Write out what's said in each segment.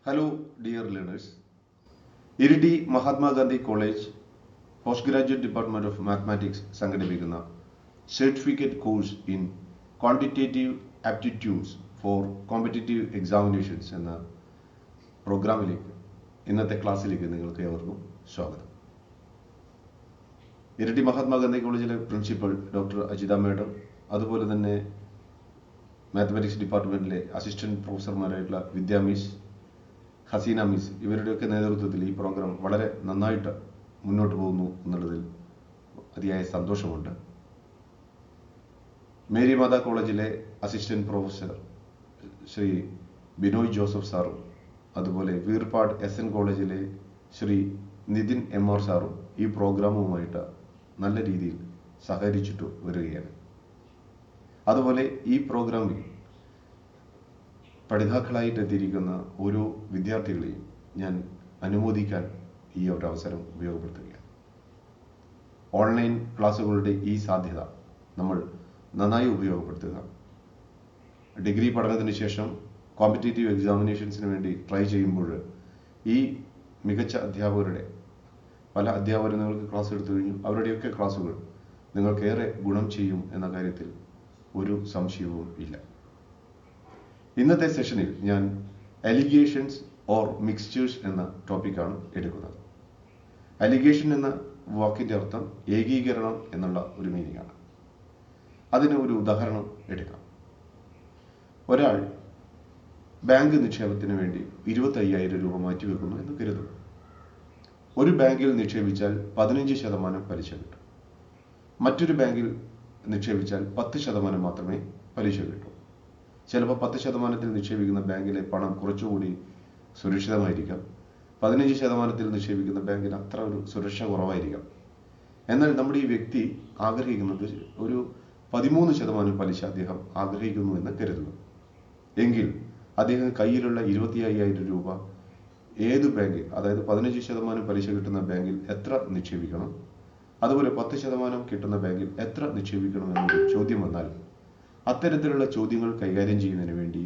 Hello, dear learners. Iritty Mahatma Gandhi college post graduate department of mathematics സംഘടിപ്പിക്കുന്ന certificate course in quantitative aptitudes for competitive examinations എന്ന പ്രോഗ്രാമിലേക്ക് ഇന്നത്തെ ക്ലാസ്സിലേക്ക് നിങ്ങൾക്ക് ഏവർക്കും സ്വാഗതം. ഇരിട്ടി മഹാത്മാഗാന്ധി കോളേജിലെ പ്രിൻസിപ്പൽ ഡോക്ടർ അജിത മേഡം, അതുപോലെ തന്നെ മാത്തമാറ്റിക്സ് ഡിപ്പാർട്ട്മെന്റിലെ അസിസ്റ്റന്റ് പ്രൊഫസർമാരായിട്ടുള്ള വിദ്യാ മിസ്, ഹസീന മിസ്, ഇവരുടെയൊക്കെ നേതൃത്വത്തിൽ ഈ പ്രോഗ്രാം വളരെ നന്നായിട്ട് മുന്നോട്ട് പോകുന്നു എന്നുള്ളതിൽ അതിയായ സന്തോഷമുണ്ട്. മേരി മാതാ കോളേജിലെ assistant professor Shri Binoy Joseph സാറും, അതുപോലെ വീർപാട് SN കോളേജിലെ ശ്രീ നിതിൻ MR സാറും ഈ പ്രോഗ്രാമുമായിട്ട് നല്ല രീതിയിൽ സഹകരിച്ചിട്ട് വരികയാണ്. അതുപോലെ ഈ പ്രോഗ്രാമിൽ പഠിതാക്കളായിട്ട് എത്തിയിരിക്കുന്ന ഓരോ വിദ്യാർത്ഥികളെയും ഞാൻ അനുമോദിക്കാൻ ഈ ഒരു അവസരം ഉപയോഗപ്പെടുത്തുകയാണ്. ഓൺലൈൻ ക്ലാസ്സുകളുടെ ഈ സാധ്യത നമ്മൾ നന്നായി ഉപയോഗപ്പെടുത്തുക. ഡിഗ്രി പഠനത്തിന് ശേഷം കോമ്പറ്റേറ്റീവ് എക്സാമിനേഷൻസിന് വേണ്ടി ട്രൈ ചെയ്യുമ്പോൾ ഈ മികച്ച അധ്യാപകരുടെ പല അധ്യാപകർ നിങ്ങൾക്ക് ക്ലാസ് എടുത്തു കഴിഞ്ഞു. അവരുടെയൊക്കെ ക്ലാസ്സുകൾ നിങ്ങൾക്കേറെ ഗുണം ചെയ്യും എന്ന കാര്യത്തിൽ ഒരു സംശയവും ഇല്ല. ഇന്നത്തെ സെഷനിൽ ഞാൻ അലിഗേഷൻസ് ഓർ മിക്സ്ചേഴ്സ് എന്ന ടോപ്പിക്കാണ് എടുക്കുന്നത്. അലിഗേഷൻ എന്ന വാക്കിന്റെ അർത്ഥം ഏകീകരണം എന്നുള്ള ഒരു മീനിങ് ആണ്. അതിന് ഒരു ഉദാഹരണം എടുക്കാം. ഒരാൾ ബാങ്ക് നിക്ഷേപത്തിന് വേണ്ടി 25,000 രൂപ മാറ്റിവെക്കുന്നു എന്ന് കരുതുന്നു. ഒരു ബാങ്കിൽ നിക്ഷേപിച്ചാൽ 15% പലിശ കിട്ടും. മറ്റൊരു ബാങ്കിൽ നിക്ഷേപിച്ചാൽ 10% മാത്രമേ പലിശ കിട്ടൂ. ചിലപ്പോൾ 10% നിക്ഷേപിക്കുന്ന ബാങ്കിലെ പണം കുറച്ചുകൂടി സുരക്ഷിതമായിരിക്കാം. 15% നിക്ഷേപിക്കുന്ന ബാങ്കിന് അത്ര ഒരു സുരക്ഷ കുറവായിരിക്കാം. എന്നാൽ നമ്മുടെ ഈ വ്യക്തി ആഗ്രഹിക്കുന്നത് ഒരു 13% പലിശ അദ്ദേഹം ആഗ്രഹിക്കുന്നു എന്ന് കരുതുന്നു. എങ്കിൽ അദ്ദേഹം കയ്യിലുള്ള 25,000 രൂപ ഏത് ബാങ്കിൽ, അതായത് 15% പലിശ കിട്ടുന്ന ബാങ്കിൽ എത്ര നിക്ഷേപിക്കണം, അതുപോലെ 10% കിട്ടുന്ന ബാങ്കിൽ എത്ര നിക്ഷേപിക്കണം എന്നൊരു ചോദ്യം വന്നാൽ അത്തരത്തിലുള്ള ചോദ്യങ്ങൾ കൈകാര്യം ചെയ്യുന്നതിന് വേണ്ടി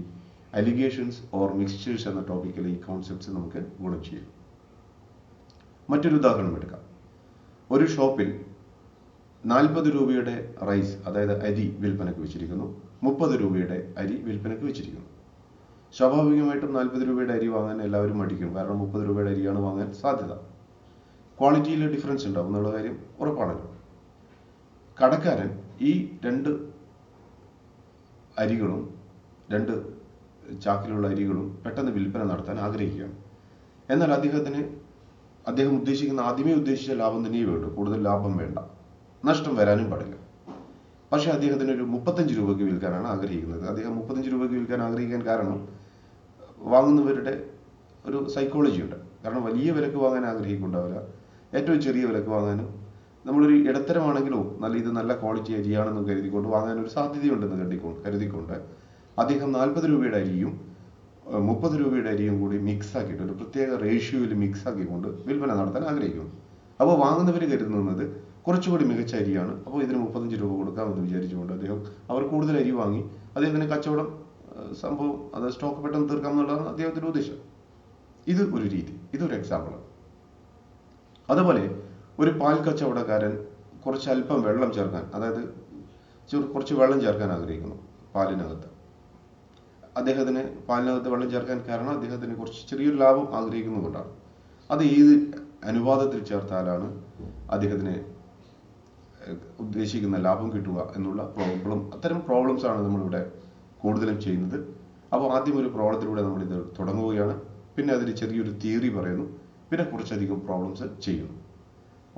അലിഗേഷൻസ് ഓർ മിക്സ്ചേഴ്സ് എന്ന ടോപ്പിക്കിലെ ഈ കോൺസെപ്റ്റ്സ് നമുക്ക് ഗുണം ചെയ്യും. മറ്റൊരു ഉദാഹരണം എടുക്കാം. ഒരു ഷോപ്പിൽ 40 രൂപയുടെ റൈസ്, അതായത് അരി വിൽപ്പനക്ക് വെച്ചിരിക്കുന്നു. 30 രൂപയുടെ അരി വിൽപ്പനക്ക് വെച്ചിരിക്കുന്നു. സ്വാഭാവികമായിട്ടും 40 രൂപയുടെ അരി വാങ്ങാൻ എല്ലാവരും മടിക്കും. കാരണം 30 രൂപയുടെ അരിയാണ് വാങ്ങാൻ സാധ്യത. ക്വാളിറ്റിയിൽ ഡിഫറൻസ് ഉണ്ടാവും എന്നുള്ള കാര്യം ഉറപ്പാണല്ലോ. കടക്കാരൻ ഈ രണ്ട് അരികളും, 2 ചാക്കിലുള്ള അരികളും പെട്ടെന്ന് വിൽപ്പന നടത്താൻ ആഗ്രഹിക്കുകയാണ്. എന്നാൽ അദ്ദേഹം ആദ്യമേ ഉദ്ദേശിച്ച ലാഭം തന്നെയേ വേണ്ടൂ. കൂടുതൽ ലാഭം വേണ്ട, നഷ്ടം വരാനും പാടില്ല. പക്ഷെ അദ്ദേഹത്തിന് ഒരു 35 രൂപയ്ക്ക് വിൽക്കാനാണ് ആഗ്രഹിക്കുന്നത്. അദ്ദേഹം 35 രൂപയ്ക്ക് വിൽക്കാൻ ആഗ്രഹിക്കാൻ കാരണം വാങ്ങുന്നവരുടെ ഒരു സൈക്കോളജി ഉണ്ട്. കാരണം വലിയ വിലക്ക് വാങ്ങാൻ ആഗ്രഹിക്കുന്നുണ്ടാവില്ല, ഏറ്റവും ചെറിയ വിലക്ക് വാങ്ങാനും, നമ്മളൊരു ഇടത്തരമാണെങ്കിലോ ഇത് നല്ല ക്വാളിറ്റി അരിയാണെന്ന് കരുതിക്കൊണ്ട് വാങ്ങാൻ ഒരു സാധ്യതയുണ്ടെന്ന് കരുതിക്കൊണ്ട് അദ്ദേഹം 40 രൂപയുടെ അരിയും 30 രൂപയുടെ അരിയും കൂടി മിക്സ് ആക്കിയിട്ട് ഒരു പ്രത്യേക റേഷ്യോയിൽ മിക്സ് ആക്കിക്കൊണ്ട് വിൽപ്പന നടത്താൻ ആഗ്രഹിക്കുന്നു. അപ്പോൾ വാങ്ങുന്നവർ കരുതുന്നത് കുറച്ചുകൂടി മികച്ച അരിയാണ്, അപ്പോൾ ഇതിന് 35 രൂപ കൊടുക്കാമെന്ന് വിചാരിച്ചുകൊണ്ട് അവർ കൂടുതൽ അരി വാങ്ങി അദ്ദേഹത്തിന് കച്ചവടം സംഭവം സ്റ്റോക്ക് പെട്ടെന്ന് തീർക്കാം എന്നുള്ളതാണ് അദ്ദേഹത്തിന്റെ ഉദ്ദേശം. ഇത് ഒരു രീതി, ഇതൊരു എക്സാമ്പിളാണ്. അതുപോലെ ഒരു പാൽ കച്ചവടക്കാരൻ അല്പം വെള്ളം ചേർക്കാൻ, അതായത് കുറച്ച് വെള്ളം ചേർക്കാൻ ആഗ്രഹിക്കുന്നു പാലിനകത്ത്. അദ്ദേഹത്തിന് പാലിനകത്ത് വെള്ളം ചേർക്കാൻ കാരണം അദ്ദേഹത്തിന് ചെറിയൊരു ലാഭം ആഗ്രഹിക്കുന്നതുകൊണ്ടാണ്. അത് ഏത് അനുപാതത്തിൽ ചേർത്താലാണ് അദ്ദേഹത്തിന് ഉദ്ദേശിക്കുന്ന ലാഭം കിട്ടുക എന്നുള്ള അത്തരം പ്രോബ്ലംസ് ആണ് നമ്മളിവിടെ കൂടുതലും ചെയ്യുന്നത്. അപ്പോൾ ആദ്യം ഒരു പ്രോബ്ലത്തിലൂടെ നമ്മളിത് തുടങ്ങുകയാണ്, പിന്നെ അതിൽ ചെറിയൊരു തിയറി പറയുന്നു, പിന്നെ കുറച്ചധികം പ്രോബ്ലംസ് ചെയ്യുന്നു.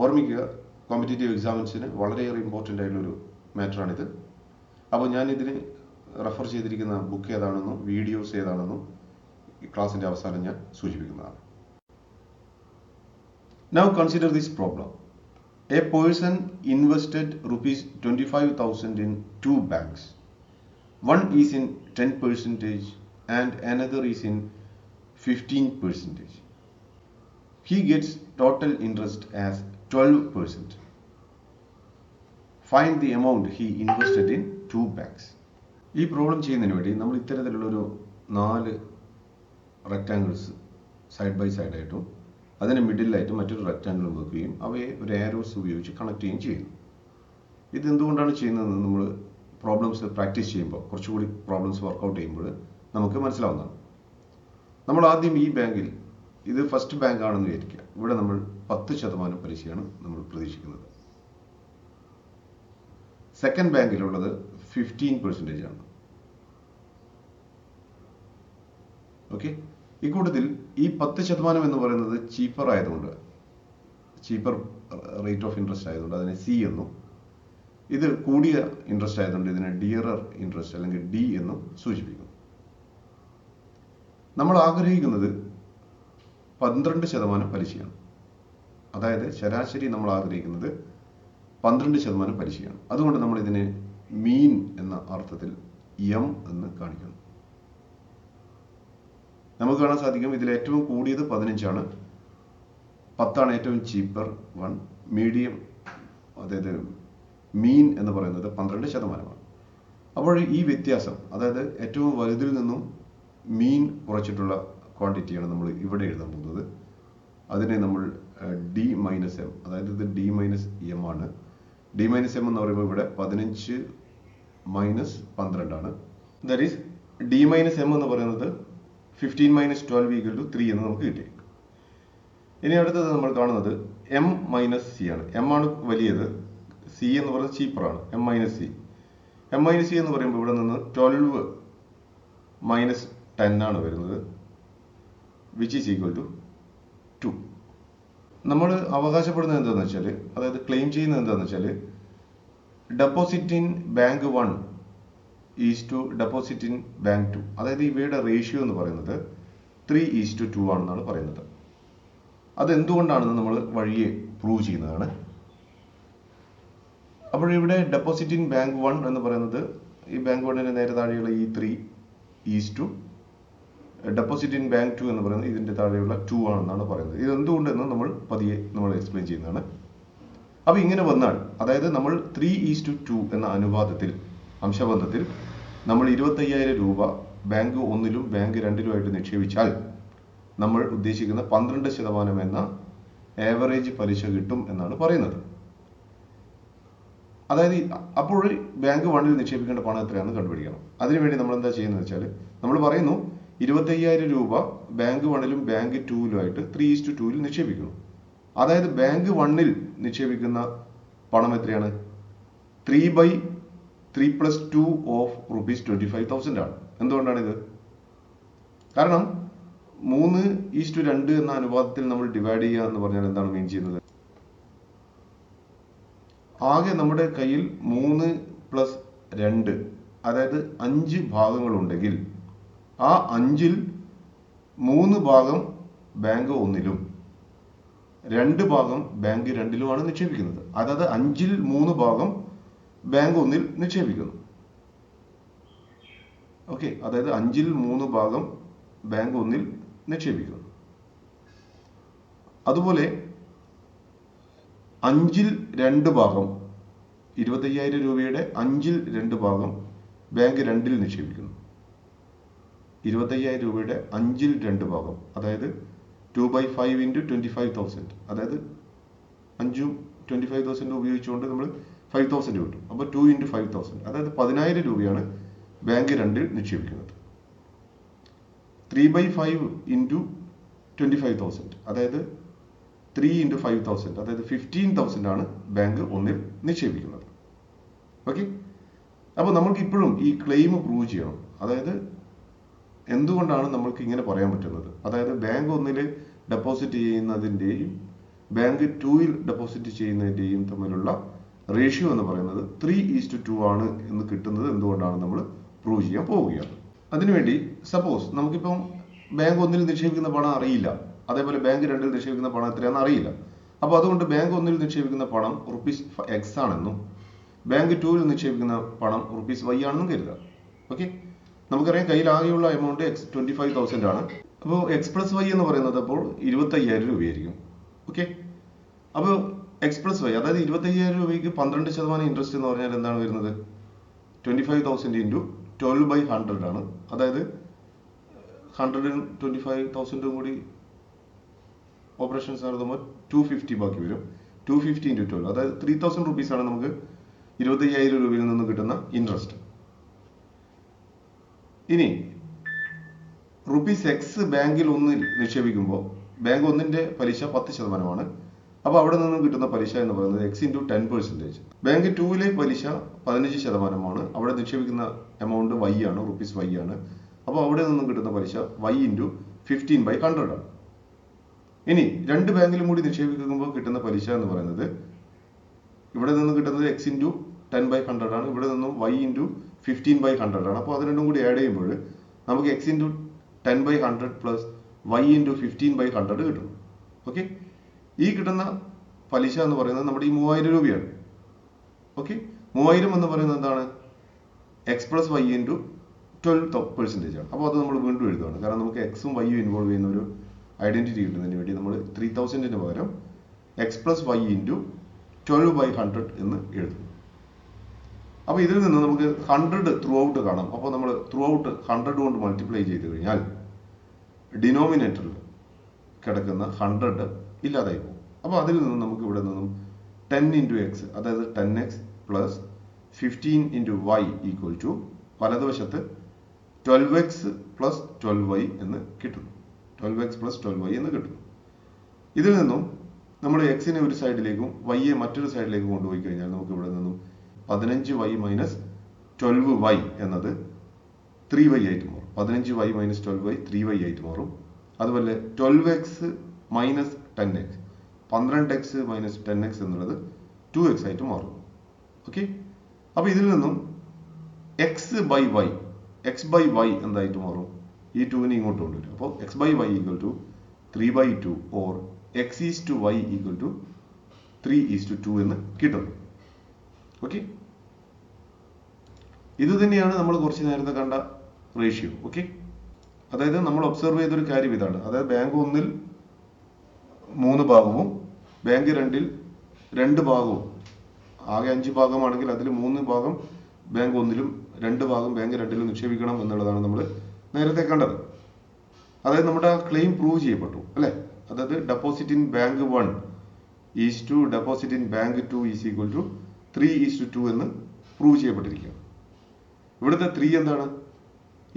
ഓർമ്മിക്കുക, കോമ്പറ്റേറ്റീവ് എക്സാമിൻസിന് വളരെയേറെ ഇമ്പോർട്ടൻ്റ് ആയിട്ടുള്ളൊരു മാറ്ററാണിത്. അപ്പോൾ ഞാൻ ഇതിന് റെഫർ ചെയ്തിരിക്കുന്ന ബുക്ക് ഏതാണെന്നും വീഡിയോസ് ഏതാണെന്നും ഈ ക്ലാസിൻ്റെ അവസാനം ഞാൻ സൂചിപ്പിക്കുന്നതാണ്. Now consider this problem. A person invested ₹25,000 in 2 banks. One is in 10% and another is in 15%. He gets total interest as 12%. Find the amount he invested in 2 banks. ഈ problem ചെയ്യുന്നതിന് വേണ്ടി നമ്മൾ ഇത്തരത്തിലുള്ളൊരു 4 rectangles side by side ആയിട്ടും അതിന് മിഡിലായിട്ട് മറ്റൊരു റെക്റ്റാങ്കിളും വെക്കുകയും അവയെ ഒരു ആരോസ് ഉപയോഗിച്ച് കണക്ട് ചെയ്യുകയും ചെയ്യുന്നു. ഇത് എന്തുകൊണ്ടാണ് ചെയ്യുന്നതെന്ന് നമ്മൾ പ്രോബ്ലംസ് പ്രാക്ടീസ് ചെയ്യുമ്പോൾ, കുറച്ചുകൂടി പ്രോബ്ലംസ് വർക്കൗട്ട് ചെയ്യുമ്പോൾ നമുക്ക് മനസ്സിലാവുന്നതാണ്. നമ്മൾ ആദ്യം ഈ ബാങ്കിൽ, ഇത് ഫസ്റ്റ് ബാങ്ക് ആണെന്ന് വിചാരിക്കുക, ഇവിടെ നമ്മൾ 10% പലിശയാണ് നമ്മൾ പ്രതീക്ഷിക്കുന്നത്. സെക്കൻഡ് ബാങ്കിലുള്ളത് 15% ആണ്. ഓക്കെ, ഈ കൂട്ടത്തിൽ ഈ 10% എന്ന് പറയുന്നത് ചീപ്പർ ആയതുകൊണ്ട്, ചീപ്പർ റേറ്റ് ഓഫ് ഇൻട്രസ്റ്റ് ആയതുകൊണ്ട് അതിനെ സി എന്നും, ഇത് കൂടിയ ഇൻട്രസ്റ്റ് ആയതുകൊണ്ട് ഇതിനെ ഡിയറർ ഇൻട്രസ്റ്റ് അല്ലെങ്കിൽ ഡി എന്നും സൂചിപ്പിക്കുന്നു. നമ്മൾ ആഗ്രഹിക്കുന്നത് 12% പലിശയാണ്. അതായത് ശരാശരി നമ്മൾ ആഗ്രഹിക്കുന്നത് 12% പലിശയാണ്. അതുകൊണ്ട് നമ്മൾ ഇതിനെ മീൻ എന്ന അർത്ഥത്തിൽ എം എന്ന് കാണിക്കുന്നു. നമുക്ക് കാണാൻ സാധിക്കും ഇതിൽ ഏറ്റവും കൂടിയത് 15 ആണ്. 10 ഏറ്റവും ചീപ്പർ വൺ. മീഡിയം, അതായത് മീൻ എന്ന് പറയുന്നത് 12%. അപ്പോൾ ഈ വ്യത്യാസം, അതായത് ഏറ്റവും വലുതിൽ നിന്നും മീൻ കുറച്ചിട്ടുള്ള ക്വാണ്ടിറ്റിയാണ് നമ്മൾ ഇവിടെ എഴുതാൻ പോകുന്നത്. അതിനെ നമ്മൾ ഡി മൈനസ് എം, അതായത് ഇത് ഡി മൈനസ് എം ആണ്. ഡി മൈനസ് എം എന്ന് പറയുമ്പോൾ ഇവിടെ 15 മൈനസ് 12 ആണ്. That is D minus M എന്ന് പറയുന്നത് 15 മൈനസ് 12 ഈക്വൽ ടു 3 എന്ന് നമുക്ക് കിട്ടി. ഇനി അടുത്തത് നമ്മൾ കാണുന്നത് എം മൈനസ് സി ആണ്. എം ആണ് വലിയത്, സി എന്ന് പറയുന്നത് ചീപ്പറാണ്. M minus C. M minus C എന്ന് പറയുമ്പോൾ ഇവിടെ നിന്ന് 12 മൈനസ് 10 ആണ് വരുന്നത്, വിച്ച് ഈസ് ഈക്വൽ ടു 2. നമ്മൾ അവകാശപ്പെടുന്നത് എന്താണെന്ന് വെച്ചാൽ, അതായത് ക്ലെയിം ചെയ്യുന്നത് എന്താണെന്ന് വെച്ചാൽ, deposit in bank 1 is to deposit in bank 2. അതായത് ഇവയുടെ റേഷ്യോ എന്ന് പറയുന്നത് 3:2 ആണെന്നാണ് പറയുന്നത്. അതെന്തുകൊണ്ടാണെന്ന് നമ്മൾ വഴിയെ പ്രൂവ് ചെയ്യുന്നതാണ്. അപ്പോൾ ഇവിടെ ഡെപ്പോസിറ്റ് ഇൻ ബാങ്ക് 1 എന്ന് പറയുന്നത്, ഈ ബാങ്ക് 1ന് നേരെ താഴെയുള്ള ഈ 3:2, ഡെപ്പോസിറ്റ് ഇൻ ബാങ്ക് 2 എന്ന് പറയുന്നത് ഇതിന്റെ താഴെയുള്ള 2 ആണെന്നാണ് പറയുന്നത്. ഇത് എന്തുകൊണ്ടെന്ന് നമ്മൾ എക്സ്പ്ലെയിൻ ചെയ്യുന്നതാണ്. അപ്പൊ ഇങ്ങനെ വന്നാൽ, അതായത് നമ്മൾ 3:2 എന്ന അനുപാതത്തിൽ, അംശബന്ധത്തിൽ നമ്മൾ 25,000 രൂപ ബാങ്ക് 1ലും ബാങ്ക് 2ലുമായിട്ട് നിക്ഷേപിച്ചാൽ നമ്മൾ ഉദ്ദേശിക്കുന്ന 12% എന്ന ആവറേജ് പലിശ കിട്ടും എന്നാണ് പറയുന്നത്. അതായത് അപ്പോൾ ബാങ്ക് 1ൽ നിക്ഷേപിക്കേണ്ട പണം എത്രയാണെന്ന് കണ്ടുപിടിക്കണം. അതിനുവേണ്ടി നമ്മൾ എന്താ ചെയ്യുന്നത് വെച്ചാൽ, നമ്മൾ പറയുന്നു 25,000 രൂപ ബാങ്ക് 1ലും ബാങ്ക് 2ലുമായിട്ട് 3:2ൽ നിക്ഷേപിക്കുന്നു. അതായത് ബാങ്ക് 1ൽ നിക്ഷേപിക്കുന്ന പണം എത്രയാണ്? 3/3 + 2 ഓഫ് ₹25,000 ആണ്. എന്തുകൊണ്ടാണ് ഇത്? കാരണം 3:2 എന്ന അനുപാതത്തിൽ നമ്മൾ ഡിവൈഡ് ചെയ്യുക എന്ന് പറഞ്ഞാൽ എന്താണ് മീൻ ചെയ്യുന്നത്? ആകെ നമ്മുടെ കയ്യിൽ 3 + 2, അതായത് 5 ഭാഗങ്ങളുണ്ടെങ്കിൽ ആ 5ൽ 3 ഭാഗം ബാങ്ക് 1ലും 2 ഭാഗം ബാങ്ക് 2ലുമാണ് നിക്ഷേപിക്കുന്നത്. അതായത് 5ൽ 3 ഭാഗം ബാങ്ക് 1ൽ നിക്ഷേപിക്കുന്നു. ഓക്കെ, അതായത് 5ൽ 3 ഭാഗം ബാങ്ക് 1ൽ നിക്ഷേപിക്കുന്നു. അതുപോലെ 5ൽ 2 ഭാഗം, 25,000 രൂപയുടെ 5ൽ 2 ഭാഗം ബാങ്ക് 2ൽ നിക്ഷേപിക്കുന്നു. 25,000 രൂപയുടെ 5ൽ 2 ഭാഗം, അതായത് 2/5 × 25,000, അതായത് 5ഉം 25,000 ഉപയോഗിച്ചുകൊണ്ട് നമ്മൾ 5,000 കിട്ടും. അപ്പോൾ 2 × 5,000, അതായത് 10,000 രൂപയാണ് ബാങ്ക് 2ൽ നിക്ഷേപിക്കുന്നത്. 3/5 × 25,000, അതായത് 3 × 5,000, അതായത് 15,000 ആണ് ബാങ്ക് 1ൽ നിക്ഷേപിക്കുന്നത്. ഓക്കെ, അപ്പോൾ നമുക്ക് ഇപ്പോഴും ഈ ക്ലെയിം പ്രൂവ് ചെയ്യണം. അതായത് എന്തുകൊണ്ടാണ് നമ്മൾക്ക് ഇങ്ങനെ പറയാൻ പറ്റുന്നത്? അതായത് ബാങ്ക് 1ൽ ഡെപ്പോസിറ്റ് ചെയ്യുന്നതിൻ്റെയും ബാങ്ക് 2ൽ ഡെപ്പോസിറ്റ് ചെയ്യുന്നതിൻ്റെയും തമ്മിലുള്ള റേഷ്യോ എന്ന് പറയുന്നത് 3:2 ആണ് എന്ന് കിട്ടുന്നത് എന്തുകൊണ്ടാണ് നമ്മൾ പ്രൂവ് ചെയ്യാൻ പോവുകയാണ്. അതിനുവേണ്ടി സപ്പോസ് നമുക്കിപ്പം ബാങ്ക് 1ൽ നിക്ഷേപിക്കുന്ന പണം അറിയില്ല, അതേപോലെ ബാങ്ക് 2ൽ നിക്ഷേപിക്കുന്ന പണം എത്രയാണെന്ന് അറിയില്ല. അപ്പോൾ അതുകൊണ്ട് ബാങ്ക് 1ൽ നിക്ഷേപിക്കുന്ന പണം ₹X ആണെന്നും ബാങ്ക് 2ൽ നിക്ഷേപിക്കുന്ന പണം ₹Y ആണെന്നും കരുതുക. ഓക്കെ, നമുക്കറിയാം കയ്യിൽ ആകെയുള്ള എമൗണ്ട് 25,000 ആണ്. അപ്പോൾ X + Y എന്ന് പറയുന്നത് അപ്പോൾ 25,000 രൂപയായിരിക്കും. ഓക്കെ, അപ്പോൾ X + Y, അതായത് 25,000 രൂപയ്ക്ക് 12% ഇൻട്രസ്റ്റ് എന്ന് പറഞ്ഞാൽ എന്താണ് വരുന്നത്? 25,000 × 12/100 ആണ്. അതായത് 100ഉം 25,000ഉം കൂടി ഓപ്പറേഷൻസ് നടത്തുമ്പോൾ 250 ബാക്കി വരും. 250 into 12, അതായത് 3000 rupees ആണ് നമുക്ക് 25,000 രൂപയിൽ നിന്ന് കിട്ടുന്ന ഇൻട്രസ്റ്റ്. ഇനി റുപ്പീസ് എക്സ് ബാങ്കിൽ ഒന്നിൽ നിക്ഷേപിക്കുമ്പോൾ ബാങ്ക് ഒന്നിന്റെ പലിശ 10%. അപ്പോൾ അവിടെ നിന്നും കിട്ടുന്ന പലിശ എന്ന് പറയുന്നത് x into 10%. ബാങ്ക് 2ലെ പലിശ 15%. അവിടെ നിക്ഷേപിക്കുന്ന എമൗണ്ട് y ആണ്, റുപ്പീസ് y ആണ്. അപ്പോൾ അവിടെ നിന്നും കിട്ടുന്ന പലിശ y into 15/100 ആണ്. ഇനി രണ്ട് ബാങ്കിലും കൂടി നിക്ഷേപിക്കുമ്പോൾ കിട്ടുന്ന പലിശ എന്ന് പറയുന്നത് ഇവിടെ നിന്ന് കിട്ടുന്നത് x into 10/100 ആണ്, ഇവിടെ നിന്നും y into 15/100 ആണ്. അപ്പോൾ അത് രണ്ടും കൂടി ആഡ് ചെയ്യുമ്പോൾ നമുക്ക് x into 10/100 plus y into 15/100 കിട്ടും. ഓക്കെ, ഈ കിട്ടുന്ന പലിശ എന്ന് പറയുന്നത് നമ്മുടെ ഈ 3000 രൂപയാണ്. ഓക്കെ, 3000 എന്ന് പറയുന്നത് എന്താണ്? x പ്ലസ് y into 12% ആണ്. അപ്പോൾ അത് നമ്മൾ വീണ്ടും എഴുതുകയാണ്, കാരണം നമുക്ക് എക്സും വൈയും ഇൻവോൾവ് ചെയ്യുന്ന ഒരു ഐഡന്റിറ്റി കിട്ടുന്നതിന് വേണ്ടി നമ്മൾ 3000ന് പകരം x പ്ലസ് y into 12/100 എന്ന് എഴുതും. അപ്പോൾ ഇതിൽ നിന്ന് നമുക്ക് 100 ത്രൂ ഔട്ട് കാണാം. അപ്പോൾ നമ്മൾ ത്രൂ ഔട്ട് 100 കൊണ്ട് മൾട്ടിപ്ലൈ ചെയ്ത് കഴിഞ്ഞാൽ ഡിനോമിനേറ്ററിൽ കിടക്കുന്ന 100 ഇല്ലാതായി പോകും. അപ്പോൾ അതിൽ നിന്നും നമുക്ക് ഇവിടെ നിന്നും 10 into x, അതായത് 10x plus 15 into y equal to വലതുവശത്ത് 12x പ്ലസ് 12y എന്ന് കിട്ടുന്നു. 12x പ്ലസ് 12y എന്ന് കിട്ടുന്നു. ഇതിൽ നിന്നും നമ്മൾ എക്സിനെ ഒരു സൈഡിലേക്കും വൈയെ മറ്റൊരു സൈഡിലേക്കും കൊണ്ടുപോയി കഴിഞ്ഞാൽ നമുക്ക് ഇവിടെ നിന്നും 15y മൈനസ് 12y എന്നത് 3y ആയിട്ട് മാറും. 15y മൈനസ് 12y 3y ആയിട്ട് മാറും. അതുപോലെ 12x minus 10x, 12x minus 10x എന്നുള്ളത് 2x ആയിട്ട് മാറും. ഓക്കെ, അപ്പൊ ഇതിൽ നിന്നും x by y എന്തായിട്ട് മാറും? ഈ 2നെ ഇങ്ങോട്ട് കൊണ്ടുവരും. അപ്പോൾ x by y equal to 3/2 or x is to y equal to 3:2 എന്ന് കിട്ടുന്നു. ഓക്കെ, ഇത് തന്നെയാണ് നമ്മൾ കുറച്ച് നേരത്തെ കണ്ട റേഷ്യോ. ഓക്കെ, അതായത് നമ്മൾ ഒബ്സർവ് ചെയ്തൊരു കാര്യം ഇതാണ്. അതായത് ബാങ്ക് 1-ൽ 3 ഭാഗവും ബാങ്ക് 2-ൽ 2 ഭാഗവും, ആകെ 5 ഭാഗമാണെങ്കിൽ അതിൽ 3 ഭാഗം ബാങ്ക് 1-ലും 2 ഭാഗം ബാങ്ക് 2-ലും നിക്ഷേപിക്കണം എന്നുള്ളതാണ് നമ്മൾ നേരത്തെ കണ്ടത്. അതായത് നമ്മുടെ ക്ലെയിം പ്രൂവ് ചെയ്യപ്പെട്ടു അല്ലെ. അതായത് deposit in bank 1 is to deposit in bank 2 is equal to 3:2 എന്ന് പ്രൂവ് ചെയ്യപ്പെട്ടിരിക്കുകയാണ്. ഇവിടുത്തെ 3 എന്താണ്?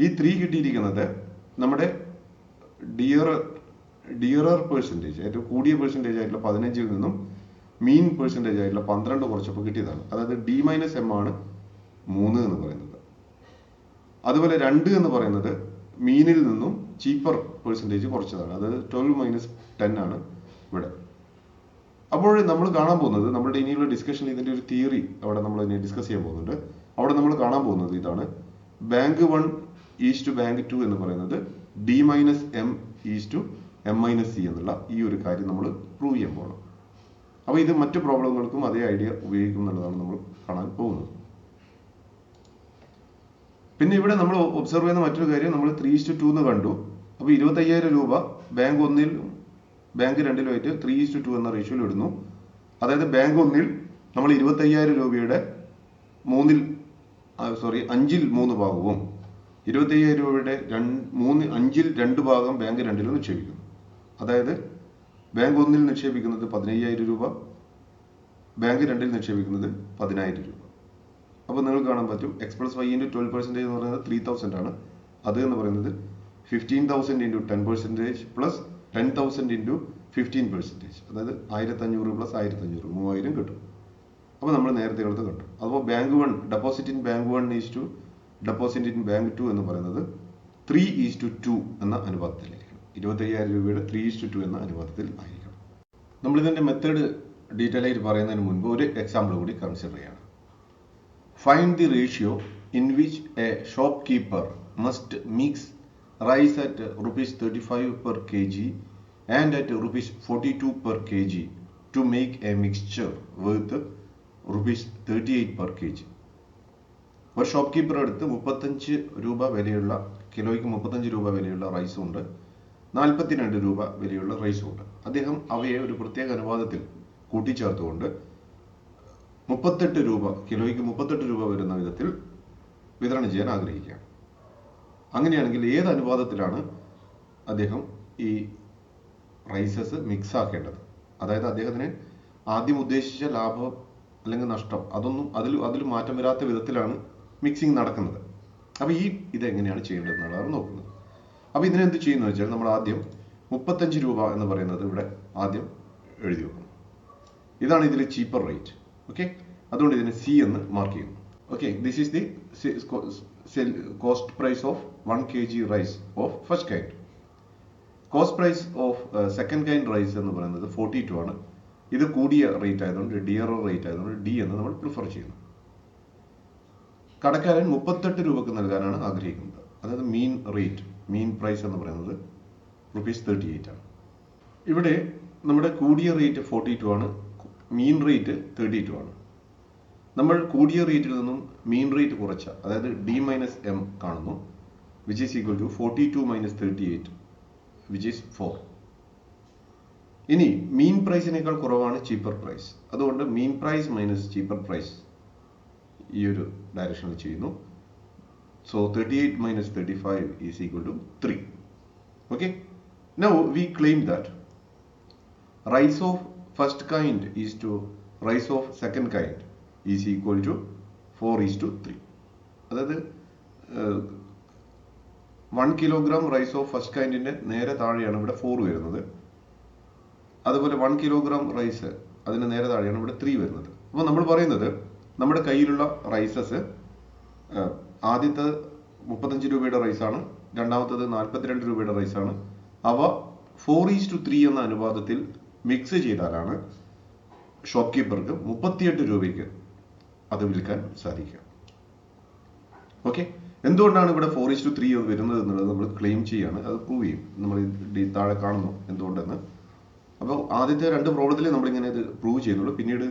ഈ 3 കിട്ടിയിരിക്കുന്നത് നമ്മുടെ ഡിയറർ പെർസെൻറ്റേജ്, ഏറ്റവും കൂടിയ പെർസെൻറ്റേജ് ആയിട്ടുള്ള 15-ൽ നിന്നും മീൻ പെർസെൻറ്റേജ് ആയിട്ടുള്ള 12 കുറച്ചപ്പോൾ കിട്ടിയതാണ്. അതായത് D-M ആണ് 3 എന്ന് പറയുന്നത്. അതുപോലെ 2 എന്ന് പറയുന്നത് മീനിൽ നിന്നും ചീപ്പർ പെർസെൻറ്റേജ് കുറച്ചതാണ്. അതായത് 12 - 10 ആണ് ഇവിടെ. അപ്പോൾ നമ്മൾ കാണാൻ പോകുന്നത്, നമ്മുടെ ഇനിയുള്ള ഡിസ്കഷനിൽ ഇതിന്റെ ഒരു തിയറി അവിടെ നമ്മൾ ഇനി ഡിസ്കസ് ചെയ്യാൻ പോകുന്നുണ്ട്. അവിടെ നമ്മൾ കാണാൻ പോകുന്നത് ഇതാണ്: ബാങ്ക് 1 ഈസ് ടു ബാങ്ക് 2 എന്ന് പറയുന്നത് D-M ഈസ് ടു M-C എന്നുള്ള ഈ ഒരു കാര്യം നമ്മൾ പ്രൂവ് ചെയ്യാൻ പോകണം. അപ്പോൾ ഇത് മറ്റു പ്രോബ്ലങ്ങൾക്കും അതേ ഐഡിയ ഉപയോഗിക്കും എന്നുള്ളതാണ് നമ്മൾ കാണാൻ പോകുന്നത്. പിന്നെ ഇവിടെ നമ്മൾ ഒബ്സർവ് ചെയ്യുന്ന മറ്റൊരു കാര്യം, നമ്മൾ 3:2 എന്ന് കണ്ടു. അപ്പോൾ 25,000 രൂപ ബാങ്ക് 1-ൽ ബാങ്ക് 2-ലുമായിട്ട് 3:2 എന്ന റേഷ്യോയിൽ ഇടുന്നു. അതായത് ബാങ്ക് 1-ൽ നമ്മൾ 25,000 രൂപയുടെ 5-ൽ 3 ഭാഗവും 25,000 രൂപയുടെ 5-ൽ 2 ഭാഗം ബാങ്ക് 2-ലും നിക്ഷേപിക്കുന്നു. അതായത് ബാങ്ക് 1-ൽ നിക്ഷേപിക്കുന്നത് 15,000 രൂപ, ബാങ്ക് 2-ൽ നിക്ഷേപിക്കുന്നത് 10,000 രൂപ. അപ്പോൾ നിങ്ങൾ കാണാൻ പറ്റും x പ്ലസ് y into 12% എന്ന് പറയുന്നത് 3,000 ആണ്. അത് എന്ന് പറയുന്നത് 15,000 into 10% പ്ലസ് 10,000 into 15%, അതായത് 1,500 പ്ലസ് 1,500 3,000 കിട്ടും. അപ്പോൾ നമ്മൾ നേരത്തെ കണ്ടു. അപ്പോൾ bank 1 deposit in bank 1 is to deposit in bank 2 എന്ന് പറയുന്നത് 3:2 എന്ന അനുപാതത്തിലായിരിക്കണം. 25,000 രൂപയുടെ 3:2 എന്ന അനുപാതത്തിൽ ആയിരിക്കണം. നമ്മൾ ഇതിന്റെ മെത്തേഡ് ഡീറ്റെയിൽ ആയിട്ട് പറയുന്നതിന് മുൻപ് ഒരു എക്സാമ്പിൾ കൂടി കൺസിഡർ ചെയ്യണം. Find the ratio in which a shopkeeper must mix rice at rupees 35 per kg and at rupees 42 per kg to make a mixture worth rupees 38 per kg. ഒരു shop keeper അടുത്ത് 35 രൂപ വിലയുള്ള കിലോയ്ക്ക് 35 രൂപ വിലയുള്ള റൈസും ഉണ്ട്, 42 രൂപ വിലയുള്ള റൈസും ഉണ്ട്. അദ്ദേഹം അവയെ ഒരു പ്രത്യേക അനുപാതത്തിൽ കൂട്ടിച്ചേർത്തുകൊണ്ട് 38 രൂപ കിലോയ്ക്ക് 38 രൂപ വരുന്ന വിധത്തിൽ വിതരണം ചെയ്യാൻ ആഗ്രഹിക്കുകയാണ്. അങ്ങനെയാണെങ്കിൽ ഏത് അനുപാതത്തിലാണ് അദ്ദേഹം ഈ റൈസസ് മിക്സ് ആക്കേണ്ടത്. അതായത് അദ്ദേഹത്തിന് ആദ്യം ഉദ്ദേശിച്ച ലാഭം അല്ലെങ്കിൽ നഷ്ടം അതിൽ മാറ്റം വരാത്ത വിധത്തിലാണ് മിക്സിംഗ് നടക്കുന്നത്. അപ്പോൾ ഇതെങ്ങനെയാണ് ചെയ്യേണ്ടത് എന്നുള്ളതാണ് നോക്കുന്നത്. അപ്പോൾ ഇതിനെന്ത് ചെയ്യുന്നത് വെച്ചാൽ നമ്മൾ ആദ്യം 35 രൂപ എന്ന് പറയുന്നത് ഇവിടെ ആദ്യം എഴുതി വെക്കണം. ഇതാണ് ഇതിൽ ചീപ്പർ റേറ്റ്. ഓക്കെ, അതുകൊണ്ട് ഇതിനെ സി എന്ന് മാർക്ക് ചെയ്യുന്നു. Okay, this is the cost price of 1 kg rice of first kind. Cost price of second kind rice എന്ന് പറയുന്നത് 42 ആണ്. ഇത് കൂടിയ റേറ്റ് ആയതുകൊണ്ട് ഡിയറർ റേറ്റ് ആയതുകൊണ്ട് ഡി എന്ന് നമ്മൾ പ്രിഫർ ചെയ്യുന്നു. കടക്കാരൻ 38 രൂപക്ക് നൽകാനാണ് ആഗ്രഹിക്കുന്നത്. അതായത് മീൻ പ്രൈസ് എന്ന് പറയുന്നത് ₹38 ആണ്. ഇവിടെ നമ്മുടെ കൂടിയ റേറ്റ് 42 ആണ്, മീൻ റേറ്റ് 32 ആണ്. നമ്മൾ കൂടിയ റേറ്റിൽ നിന്നും മീൻ റേറ്റ് കുറച്ച, അതായത് D-M കാണുന്നു, which is equal to 42 minus 38, which is 4. ഇനി മീൻ പ്രൈസിനേക്കാൾ കുറവാണ് ചീപ്പർ പ്രൈസ്. അതുകൊണ്ട് മീൻ പ്രൈസ് മൈനസ് ചീപ്പർ പ്രൈസ് ഈ ഒരു ഡയറക്ഷനിൽ ചെയ്യുന്നു. So 38 minus 35 is equal to 3. Okay, now we claim that rise of first kind is to rise of second kind is equal to 4:3. അതായത് 1 kilogram rice of first കൈൻഡിന്റെ നേരെ താഴെയാണ് ഇവിടെ 4 വരുന്നത്. അതുപോലെ 1 kilogram റൈസ് അതിന് നേരെ താഴെയാണ് ഇവിടെ 3 വരുന്നത്. അപ്പോൾ നമ്മൾ പറയുന്നത് നമ്മുടെ കയ്യിലുള്ള റൈസസ് ആദ്യത്തെ 35 രൂപയുടെ റൈസാണ്, രണ്ടാമത്തത് 42 രൂപയുടെ റൈസാണ്. അവ 4:3 എന്ന അനുപാതത്തിൽ മിക്സ് ചെയ്താലാണ് ഷോപ്പ് കീപ്പർക്ക് 38 രൂപയ്ക്ക് അത് വിൽക്കാൻ സാധിക്കുക. ഓക്കെ, എന്തുകൊണ്ടാണ് ഇവിടെ 4:3 വരുന്നത് എന്നുള്ളത് നമ്മൾ ക്ലെയിം ചെയ്യാണ്, അത് പ്രൂവ് ചെയ്യും. നമ്മൾ താഴെ കാണുന്നു എന്തുകൊണ്ടെന്ന്. അപ്പോൾ ആദ്യത്തെ 2 പ്രോബ്ലത്തിൽ നമ്മളിങ്ങനെ ഇത് പ്രൂവ് ചെയ്യുന്നുള്ളൂ. പിന്നീട്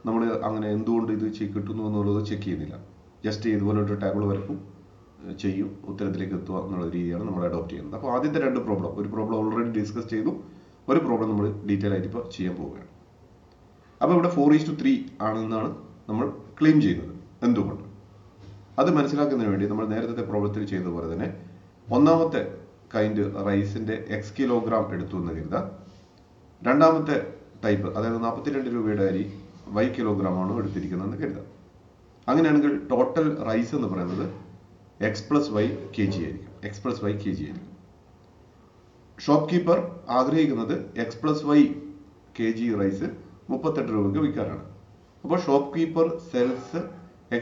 നമ്മൾ അങ്ങനെ എന്തുകൊണ്ട് ഇത് കിട്ടുന്നു എന്നുള്ളത് ചെക്ക് ചെയ്യുന്നില്ല. ജസ്റ്റ് ഇതുപോലെ ഒരു ടേബിൾ വരക്കും, ചെയ്യും, ഉത്തരത്തിലേക്ക് എത്തുക എന്നുള്ള രീതിയാണ് നമ്മൾ അഡോപ്റ്റ് ചെയ്യുന്നത്. അപ്പോൾ ആദ്യത്തെ 2 പ്രോബ്ലം, ഒരു പ്രോബ്ലം ഓൾറെഡി ഡിസ്കസ് ചെയ്തു, ഒരു പ്രോബ്ലം നമ്മൾ ഡീറ്റെയിൽ ആയിട്ട് ഇപ്പോൾ ചെയ്യാൻ പോവുകയാണ്. അപ്പോൾ ഇവിടെ 4:3 ആണെന്നാണ് നമ്മൾ ക്ലെയിം ചെയ്യുന്നത്. എന്തുകൊണ്ട് അത് മനസ്സിലാക്കുന്നതിന് വേണ്ടി നമ്മൾ നേരത്തെ പ്രോബ്ലത്തിൽ ചെയ്തതുപോലെ തന്നെ ഒന്നാമത്തെ കൈൻഡ് റൈസിന്റെ X കിലോഗ്രാം എടുത്തു എന്ന് കരുതാം. രണ്ടാമത്തെ ടൈപ്പ്, അതായത് 42 രൂപയുടെ അരി Y കിലോഗ്രാം ആണ് എടുത്തിരിക്കുന്നതെന്ന് കരുതാം. അങ്ങനെയാണെങ്കിൽ ടോട്ടൽ റൈസ് എന്ന് പറയുന്നത് X+Y kg ആയിരിക്കും. ഷോപ്പ് കീപ്പർ ആഗ്രഹിക്കുന്നത് X+Y kg റൈസ് 38 രൂപയ്ക്ക് വിൽക്കാനാണ്. അപ്പോൾ shopkeeper sells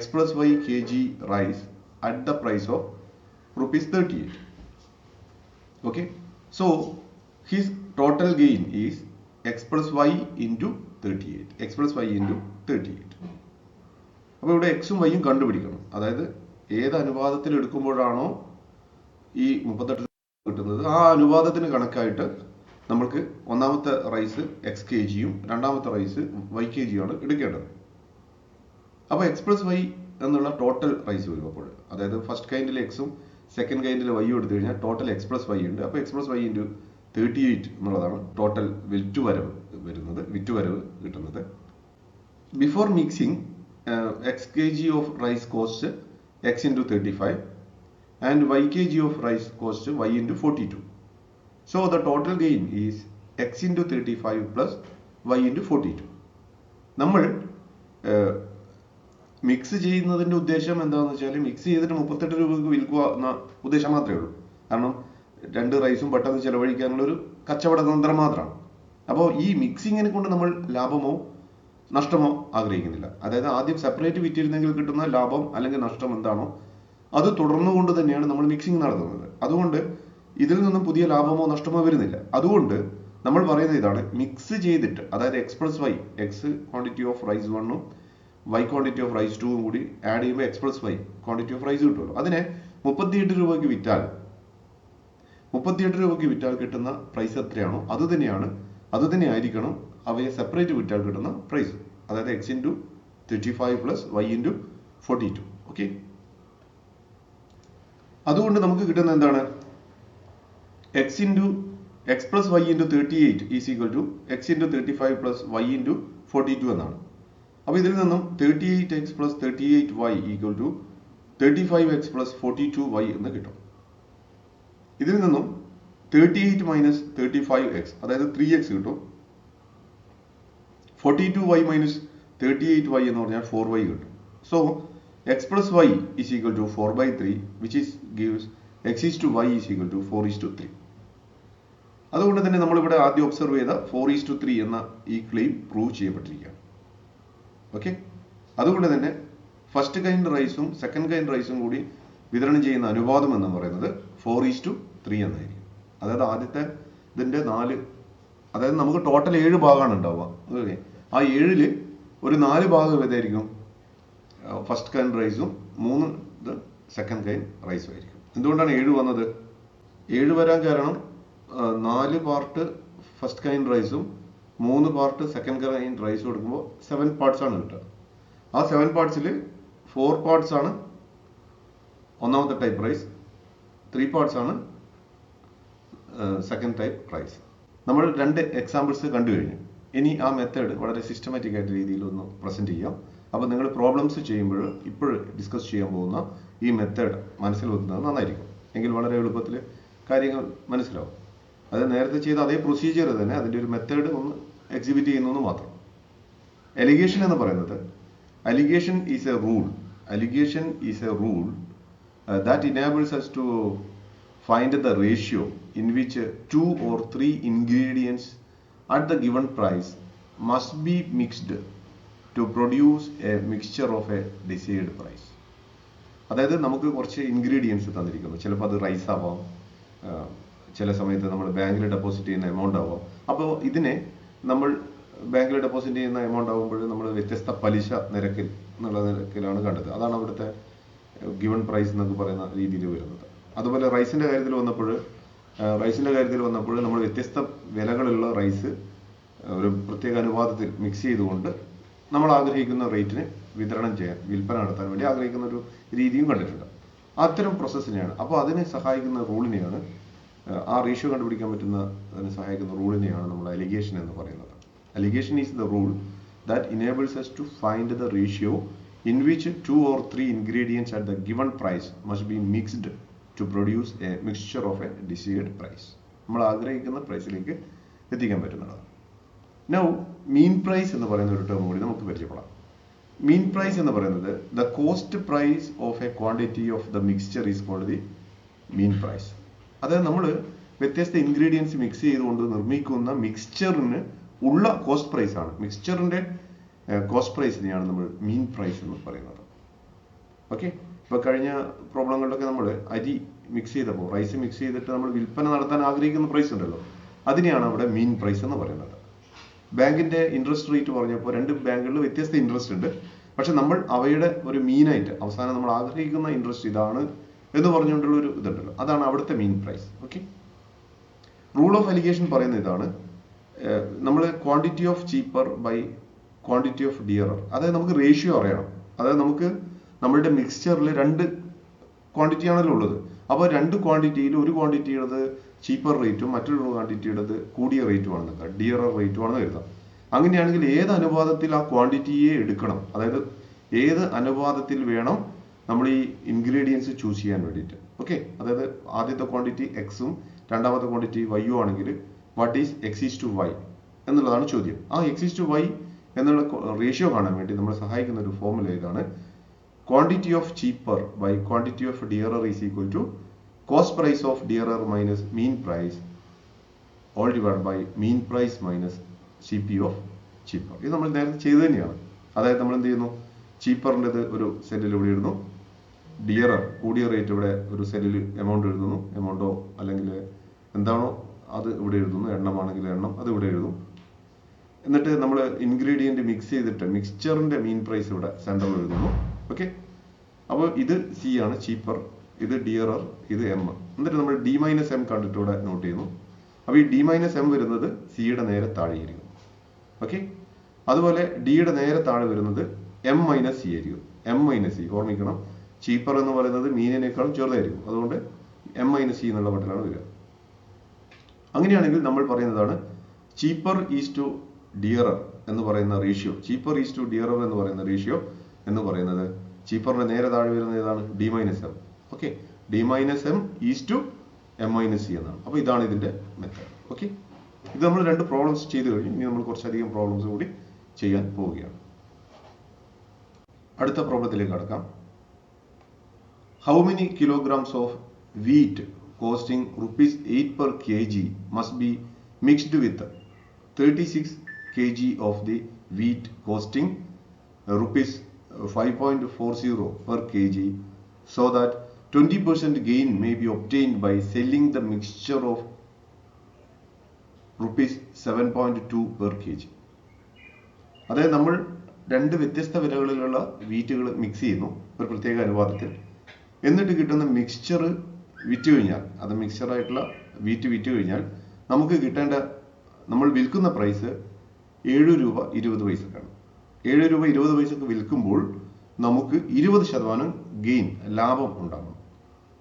X+Y kg rice at the price of ₹38. Okay, so his total gain is X+Y into 38. അപ്പോൾ ഇവിടെ എക്സും വൈയും കണ്ടുപിടിക്കണം. അതായത് ഏത് അനുപാതത്തിൽ എടുക്കുമ്പോഴാണോ ഈ 38 കിട്ടുന്നത് ആ അനുപാതത്തിന് കണക്കായിട്ട് നമ്മൾക്ക് ഒന്നാമത്തെ റൈസ് X kg രണ്ടാമത്തെ റൈസ് Y kg ആണ് എടുക്കേണ്ടത്. അപ്പോൾ X+Y എന്നുള്ള ടോട്ടൽ റൈസ് വരും. അപ്പോൾ അതായത് ഫസ്റ്റ് കൈൻഡിലെ എക്സും സെക്കൻഡ് കൈൻഡിലെ വൈയും എടുത്തു കഴിഞ്ഞാൽ ടോട്ടൽ X+Y ഉണ്ട്. അപ്പോൾ X+Y into 38 എന്നുള്ളതാണ് ടോട്ടൽ വിറ്റുവരവ് കിട്ടുന്നത്. Before mixing X kg of rice cost X into 35 and Y kg of rice cost Y into 42. So the total gain is X into 35 plus Y into 42. നമ്മൾ mix ചെയ്യുന്നതിന്റെ ഉദ്ദേശം എന്താണെന്ന് വെച്ചാൽ mix ചെയ്തിട്ട് 38 രൂപയ്ക്ക് വിൽക്കുക എന്ന ഉദ്ദേശം മാത്രമേ ഉള്ളൂ. കാരണം 2 റൈസും പെട്ടെന്ന് ചെലവഴിക്കാനുള്ള ഒരു കച്ചവട തന്ത്രം മാത്രമാണ്. അപ്പോൾ ഈ മിക്സിങ്ങിനെ കൊണ്ട് നമ്മൾ ലാഭമോ നഷ്ടമോ ആഗ്രഹിക്കുന്നില്ല. അതായത് ആദ്യം സെപ്പറേറ്റ് വിറ്റിരുന്നെങ്കിൽ കിട്ടുന്ന ലാഭം അല്ലെങ്കിൽ നഷ്ടം എന്താണോ അത് തുടർന്നുകൊണ്ട് തന്നെയാണ് നമ്മൾ മിക്സിംഗ് നടത്തുന്നത്. അതുകൊണ്ട് ഇതിൽ നിന്നും പുതിയ ലാഭമോ നഷ്ടമോ വരുന്നില്ല. അതുകൊണ്ട് നമ്മൾ പറയുന്നത് ഇതാണ്, മിക്സ് ചെയ്തിട്ട് അതായത് X+Y, X quantity of rice 1ഉം Y ക്വാണ്ടിറ്റി ഓഫ് റൈസ് 2ഉം കൂടി ആഡ് ചെയ്യുമ്പോൾ X+Y ക്വാണ്ടിറ്റി ഓഫ് റൈസ് കിട്ടുമല്ലോ. അതിനെ 38 രൂപയ്ക്ക് വിറ്റാൽ കിട്ടുന്ന പ്രൈസ് എത്രയാണോ അത് തന്നെ ആയിരിക്കണം അവയെ സെപ്പറേറ്റ് വിറ്റാൽ കിട്ടുന്ന പ്രൈസ്. അതായത് X into 35 plus Y into 42. Okay, അതുകൊണ്ട് നമുക്ക് കിട്ടുന്ന എന്താണ്? X+Y into 38 is equal to X into 35 plus Y into 42 എന്നാണ്. അപ്പോൾ ഇതിൽ നിന്നും 38X plus 38Y equal to 35X plus 42Y എന്ന് കിട്ടും. ഇതിൽ നിന്നും 38 മൈനസ് 35x, അതായത് 3x കിട്ടും. 42y മൈനസ് 38y എന്ന് പറഞ്ഞാൽ 4y കിട്ടും. So x plus y is equal to 4/3, which is gives x is to y is equal to 4:3. അതുകൊണ്ട് തന്നെ നമ്മളിവിടെ ആദ്യം ഒബ്സർവ് ചെയ്ത 4:3 എന്ന ഈ ക്ലെയിം പ്രൂവ് ചെയ്യപ്പെട്ടിരിക്കുകയാണ്. ഓക്കെ, അതുകൊണ്ട് തന്നെ ഫസ്റ്റ് കൈൻഡ് റൈസും സെക്കൻഡ് കൈൻഡ് റൈസും കൂടി വിതരണം ചെയ്യുന്ന അനുപാതം എന്ന് പറയുന്നത് 4:3 എന്നായിരിക്കും. അതായത് ആദ്യത്തെ ഇതിന്റെ 4, അതായത് നമുക്ക് ടോട്ടൽ 7 ഭാഗമാണ് ഉണ്ടാവുക. ഓക്കെ, ആ 7-ൽ ഒരു 4 ഭാഗം ഏതായിരിക്കും ഫസ്റ്റ് കൈൻഡ് റൈസും 3 സെക്കൻഡ് കൈൻഡ് റൈസും ആയിരിക്കും. എന്തുകൊണ്ടാണ് 7 വന്നത്? 7 വരാൻ കാരണം 4 പാർട്ട് ഫസ്റ്റ് കൈൻഡ് റൈസും 3 പാർട്ട് സെക്കൻഡ് കൈൻഡ് റൈസും എടുക്കുമ്പോൾ 7 പാർട്സ് ആണ് കിട്ടുക. ആ 7 പാർട്സിൽ 4 പാർട്സ് ആണ് ഒന്നാമത്തെ ടൈപ്പ് റൈസ്, 3 പാർട്സ് ആണ് സെക്കൻഡ് ടൈപ്പ് റൈസ്. നമ്മൾ 2 എക്സാമ്പിൾസ് കണ്ടു കഴിഞ്ഞു. ഇനി ആ മെത്തേഡ് വളരെ സിസ്റ്റമാറ്റിക് ആയിട്ട് രീതിയിൽ ഒന്ന് പ്രസന്റ് ചെയ്യാം. അപ്പോൾ നിങ്ങൾ പ്രോബ്ലംസ് ചെയ്യുമ്പോൾ ഇപ്പോൾ ഡിസ്കസ് ചെയ്യാൻ പോകുന്ന ഈ മെത്തേഡ് മനസ്സിൽ വെക്കുന്നത് നന്നായിരിക്കും. എങ്കിൽ വളരെ എളുപ്പത്തിൽ കാര്യങ്ങൾ മനസ്സിലാവും. അത് നേരത്തെ ചെയ്ത അതേ പ്രൊസീജിയർ തന്നെ അതിൻ്റെ ഒരു മെത്തേഡ് ഒന്ന് എക്സിബിറ്റ് ചെയ്യുന്നു മാത്രം. അലിഗേഷൻ എന്ന് പറയുന്നത്, alligation is a rule. Alligation is a rule that enables us to find the ratio in which 2 or 3 ingredients at the given price must be mixed to produce a mixture of a desired price. അതായത് നമുക്ക് കുറച്ച് ingredients തന്നിരിക്കുന്നു. ചിലപ്പോൾ അത് rice ആവാം, ചില സമയത്ത് നമ്മൾ ബാങ്കിൽ ഡെപ്പോസിറ്റ് ചെയ്യുന്ന എമൗണ്ട് ആവാം. അപ്പോൾ ഇതിനെ നമ്മൾ ബാങ്കിൽ ഡെപ്പോസിറ്റ് ചെയ്യുന്ന എമൗണ്ട് ആകുമ്പോൾ നമ്മൾ വ്യത്യസ്ത പലിശ നിരക്കിൽ എന്നുള്ള നിരക്കിലാണ് കണ്ടത്. അതാണ് അവിടുത്തെ ഗിവൺ പ്രൈസ് എന്നൊക്കെ പറയുന്ന രീതിയിൽ വരുന്നത്. അതുപോലെ റൈസിന്റെ കാര്യത്തിൽ വന്നപ്പോൾ നമ്മൾ വ്യത്യസ്ത വിലകളുള്ള റൈസ് ഒരു പ്രത്യേക അനുപാതത്തിൽ മിക്സ് ചെയ്തുകൊണ്ട് നമ്മൾ ആഗ്രഹിക്കുന്ന റേറ്റിന് വിതരണം ചെയ്യാൻ, വിൽപ്പന നടത്താൻ വേണ്ടി ആഗ്രഹിക്കുന്ന ഒരു രീതിയും കണ്ടിട്ടുണ്ട്. അത്തരം പ്രോസസ്സിനെയാണ്, അപ്പോൾ അതിനെ സഹായിക്കുന്ന റൂളിനെയാണ്, ആ റേഷ്യോ കണ്ടുപിടിക്കാൻ പറ്റുന്ന അതിനെ സഹായിക്കുന്ന റൂളിനെയാണ് നമ്മൾ അലിഗേഷൻ എന്ന് പറയുന്നത്. Alligation is the rule that enables us to find the ratio in which 2 or 3 ingredients at the given price must be mixed to produce a mixture of a desired price. നമ്മൾ ആഗ്രഹിക്കുന്ന പ്രൈസിലേക്ക് എത്തിക്കാൻ പറ്റുന്നതാണ്. Now, mean price എന്ന് പറയുന്ന ഒരു term കൂടി നമുക്ക് പരിചയപ്പെടാം. Mean price എന്ന് പറയുന്നത് the cost price of a quantity of the mixture is called the mean price. അതായത് നമ്മൾ വ്യത്യസ്ത ഇൻഗ്രീഡിയൻസ് മിക്സ് ചെയ്തുകൊണ്ട് നിർമ്മിക്കുന്ന മിക്സ്ചറിന് ഉള്ള കോസ്റ്റ് പ്രൈസ് ആണ്. മിക്സ്ചറിന്റെ കോസ്റ്റ് പ്രൈസിനെയാണ് നമ്മൾ മീൻ പ്രൈസ് എന്ന് പറയുന്നത്. ഓക്കെ, ഇപ്പൊ കഴിഞ്ഞ പ്രോബ്ലങ്ങളിലൊക്കെ നമ്മൾ അരി മിക്സ് ചെയ്തപ്പോൾ, റൈസ് മിക്സ് ചെയ്തിട്ട് നമ്മൾ വിൽപ്പന നടത്താൻ ആഗ്രഹിക്കുന്ന പ്രൈസ് ഉണ്ടല്ലോ, അതിനെയാണ് അവിടെ മീൻ പ്രൈസ് എന്ന് പറയുന്നത്. ബാങ്കിന്റെ ഇൻട്രസ്റ്റ് റേറ്റ് പറഞ്ഞപ്പോൾ 2 ബാങ്കുകളിൽ വ്യത്യസ്ത ഇൻട്രസ്റ്റ് ഉണ്ട്. പക്ഷെ നമ്മൾ അവയുടെ ഒരു മീനായിട്ട് അവസാനം നമ്മൾ ആഗ്രഹിക്കുന്ന ഇൻട്രസ്റ്റ് ഇതാണ് എന്ന് പറഞ്ഞുകൊണ്ടുള്ള ഒരു ഇതുണ്ടല്ലോ, അതാണ് അവിടുത്തെ mean price. Okay, rule of alligation പറയുന്ന ഇതാണ്, നമ്മൾ quantity of cheaper by quantity of dearer. അതായത് നമുക്ക് റേഷ്യോ അറിയണം. അതായത് നമുക്ക് നമ്മളുടെ മിക്സ്ചറിൽ 2 ക്വാണ്ടിറ്റി ആണല്ലോ ഉള്ളത്. അപ്പോൾ 2 ക്വാണ്ടിറ്റിയിൽ ഒരു ക്വാണ്ടിറ്റിയുടേത് ചീപ്പർ റേറ്റും മറ്റൊരു ക്വാണ്ടിറ്റിയുടേത് കൂടിയ റേറ്റുമാണെന്ന്, ഡിയറർ റേറ്റുമാണെന്ന് കരുതാം. അങ്ങനെയാണെങ്കിൽ ഏത് അനുപാതത്തിൽ ആ ക്വാണ്ടിറ്റിയെ എടുക്കണം, അതായത് ഏത് അനുപാതത്തിൽ വേണം നമ്മൾ ഈ ഇൻഗ്രീഡിയൻസ് ചൂസ് ചെയ്യാൻ വേണ്ടിയിട്ട്. ഓക്കെ, അതായത് ആദ്യത്തെ ക്വാണ്ടിറ്റി എക്സും രണ്ടാമത്തെ ക്വാണ്ടിറ്റി വൈയും ആണെങ്കിൽ what is X is to Y എന്നുള്ളതാണ് ചോദ്യം. ആ എക്സ് ഈസ് ടു വൈ എന്നുള്ള റേഷ്യോ കാണാൻ വേണ്ടി നമ്മളെ സഹായിക്കുന്ന ഒരു ഫോർമുല ഇതാണ്, quantity of cheaper by quantity of dearer is equal to cost price of dearer minus mean price all divide by mean price minus C P of cheaper. ഇത് നമ്മൾ നേരത്തെ ചെയ്ത് തന്നെയാണ്. അതായത് നമ്മൾ എന്ത് ചെയ്യുന്നു, ചീപ്പറിൻ്റെത് ഒരു സെല്ലിൽ ഇവിടെ ഇടുന്നു, ഡിയറർ കൂടിയ റേറ്റ് ഇവിടെ ഒരു സെല്ലിൽ എമൗണ്ട് എഴുതുന്നു, എമൗണ്ടോ അല്ലെങ്കിൽ എന്താണോ അത് ഇവിടെ എഴുതുന്നു, എണ്ണമാണെങ്കിൽ എണ്ണം അത് ഇവിടെ എഴുതും. എന്നിട്ട് നമ്മൾ ഇൻഗ്രീഡിയൻറ്റ് മിക്സ് ചെയ്തിട്ട് മിക്സ്ചറിന്റെ മീൻ പ്രൈസ് ഇവിടെ സെൻറ്ററിൽ എഴുതുന്നു. ഓക്കെ, അപ്പോൾ ഇത് സി ആണ് ചീപ്പർ, ഇത് ഡിയറർ, ഇത് എം. എന്നിട്ട് നമ്മൾ ഡി മൈനസ് എം കണ്ടിട്ട് ഇവിടെ നോട്ട് ചെയ്യുന്നു. അപ്പോൾ ഈ ഡി മൈനസ് എം വരുന്നത് സിയുടെ നേരെ താഴെയായിരിക്കും. ഓക്കെ, അതുപോലെ ഡിയുടെ നേരെ താഴെ വരുന്നത് എം മൈനസ് സി ആയിരിക്കും. എം മൈനസ് സി ഓർമ്മിക്കണം, ചീപ്പർ എന്ന് പറയുന്നത് മീനിനേക്കാളും ചെറുതായിരിക്കും. അതുകൊണ്ട് എം മൈനസ് സി എന്നുള്ള ബട്ടനാണ് വരിക. അങ്ങനെയാണെങ്കിൽ നമ്മൾ പറയുന്നതാണ് ചീപ്പർ ഈസ് ടു ഡിയറർ എന്ന് പറയുന്ന റേഷ്യോ, ചീപ്പർ ഈസ് ടു ഡിയറർ എന്ന് പറയുന്ന റേഷ്യോ എന്ന് പറയുന്നത് ചീപ്പറിന്റെ നേരെ താഴെ വരുന്ന ഏതാണ്, D minus M. Okay, D minus M is to M - C എന്നാണ്. അപ്പോൾ ഇതാണ് ഇതിൻ്റെ മെത്തേഡ്. ഓക്കെ, ഇത് നമ്മൾ 2 പ്രോബ്ലംസ് ചെയ്ത് കഴിഞ്ഞു. ഇനി നമ്മൾ കുറച്ചധികം പ്രോബ്ലംസ് കൂടി ചെയ്യാൻ പോവുകയാണ്. അടുത്ത പ്രോബ്ലത്തിലേക്ക് കടക്കാം. How many kilograms of wheat costing ₹8 per kg must be mixed with 36 kg of the wheat costing ₹5.40 per kg so that 20% gain may be obtained by selling the mixture of ₹7.2 per kg. അതായത് നമ്മൾ 2 വ്യത്യസ്ത വിലകളിലുള്ള വീറ്റുകൾ mix ചെയ്യുന്നു ഒരു പ്രത്യേക അനുപാതത്തിൽ. എന്നിട്ട് കിട്ടുന്ന mixture വിറ്റ് കഴിഞ്ഞാൽ, അത് മിക്സ്ചറായിട്ടുള്ള വീറ്റ് വിറ്റ് കഴിഞ്ഞാൽ നമുക്ക് കിട്ടേണ്ട, നമ്മൾ വിൽക്കുന്ന പ്രൈസ് ₹7.20 ₹7.20 വിൽക്കുമ്പോൾ നമുക്ക് 20% ഗെയിൻ, ലാഭം ഉണ്ടാകും.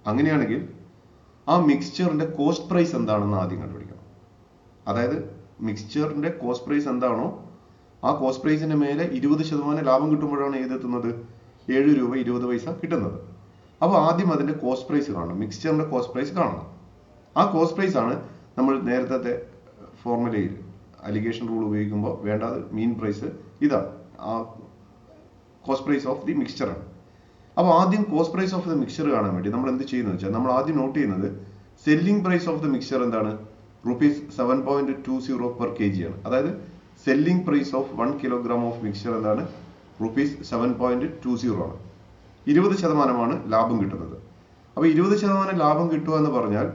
അങ്ങനെയാണെങ്കിൽ ആ മിക്സ്ചറിന്റെ കോസ്റ്റ് പ്രൈസ് എന്താണെന്ന് ആദ്യം കണ്ടുപിടിക്കണം. അതായത് മിക്സ്ചറിന്റെ കോസ്റ്റ് പ്രൈസ് എന്താണോ ആ കോസ്റ്റ് പ്രൈസിന്റെ മേലെ 20% ലാഭം കിട്ടുമ്പോഴാണ് ഏതെത്തുന്നത് ₹7.20 കിട്ടുന്നത്. അപ്പോൾ ആദ്യം അതിന്റെ കോസ്റ്റ് പ്രൈസ് കാണണം, മിക്സ്ചറിന്റെ കോസ്റ്റ് പ്രൈസ് കാണണം. ആ കോസ്റ്റ് പ്രൈസ് ആണ് നമ്മൾ നേരത്തെ ഫോർമുലയിൽ അലിഗേഷൻ റൂൾ ഉപയോഗിക്കുമ്പോൾ വേണ്ടത്. മീൻ പ്രൈസ് ഇതാണ്, ആ cost price of the mixture ആണ്. അപ്പോൾ ആദ്യം cost price of the mixture കാണാൻ വേണ്ടി നമ്മൾ എന്ത് ചെയ്യുന്നത് വെച്ചാൽ, നമ്മൾ ആദ്യം നോട്ട് ചെയ്യുന്നത് selling price of the mixture എന്താണ്, ₹7.20 per kg ആണ്. അതായത് selling price of 1 kilogram of mixture എന്താണ്, ₹7.20 ആണ്. 20% ലാഭം കിട്ടുന്നത്. അപ്പോൾ 20% ലാഭം കിട്ടുക എന്ന് പറഞ്ഞാൽ,